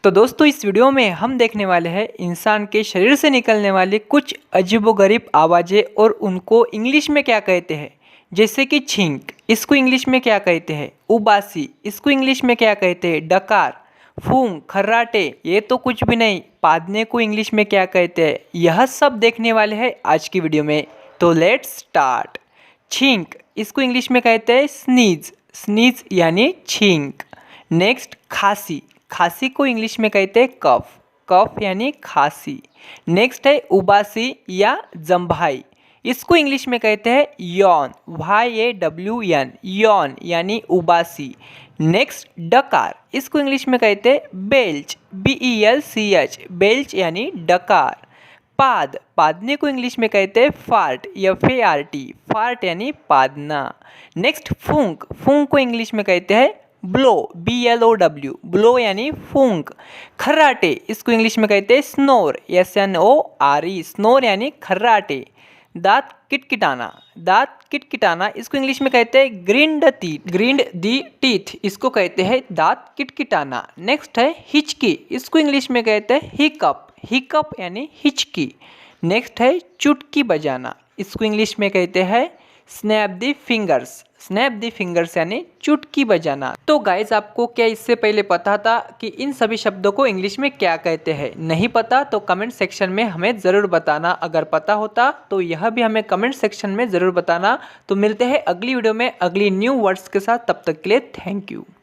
तो दोस्तों इस वीडियो में हम देखने वाले हैं इंसान के शरीर से निकलने वाली कुछ अजीबोगरीब आवाज़ें और उनको इंग्लिश में क्या कहते हैं। जैसे कि छींक, इसको इंग्लिश में क्या कहते हैं। उबासी, इसको इंग्लिश में क्या कहते हैं। डकार, फूंक, खर्राटे, ये तो कुछ भी नहीं। पादने को इंग्लिश में क्या कहते हैं, यह सब देखने वाले हैं आज की वीडियो में। तो लेट्स स्टार्ट। छींक, इसको इंग्लिश में कहते हैं स्नीज, स्नीज यानी छींक। नेक्स्ट खांसी, खांसी को इंग्लिश में कहते हैं कफ, कफ यानी खांसी। नेक्स्ट है उबासी या जम्भाई, इसको इंग्लिश में कहते हैं यौन, YAWN, यौन यानी उबासी। नेक्स्ट डकार, इसको इंग्लिश में कहते हैं बेल्च, BELCH, बेल्च यानी डकार। पाद, पादने को इंग्लिश में कहते हैं फार्ट, FART, फार्ट यानी पादना। नेक्स्ट फूंक, फूंक को इंग्लिश में कहते हैं ब्लो, BLOW, ब्लो यानी फूंक। खर्राटे, इसको इंग्लिश में कहते हैं स्नोर, SNORE, स्नोर यानी खर्राटे। दांत किटकिटाना, दांत किटकिटाना, इसको इंग्लिश में कहते हैं ग्रिंड दी टीथ, इसको कहते हैं दांत किटकिटाना। नेक्स्ट है हिचकी, इसको इंग्लिश में कहते हैं हिकअप, हिकअप यानी हिचकी। नेक्स्ट है चुटकी बजाना, इसको इंग्लिश में कहते हैं स्नैप दी फिंगर्स, स्नैप दी फिंगर्स यानी चुटकी बजाना। तो गाइज आपको क्या इससे पहले पता था कि इन सभी शब्दों को इंग्लिश में क्या कहते हैं। नहीं पता तो कमेंट सेक्शन में हमें ज़रूर बताना, अगर पता होता तो यह भी हमें कमेंट सेक्शन में ज़रूर बताना। तो मिलते हैं अगली वीडियो में अगली न्यू वर्ड्स के साथ, तब तक के लिए थैंक यू।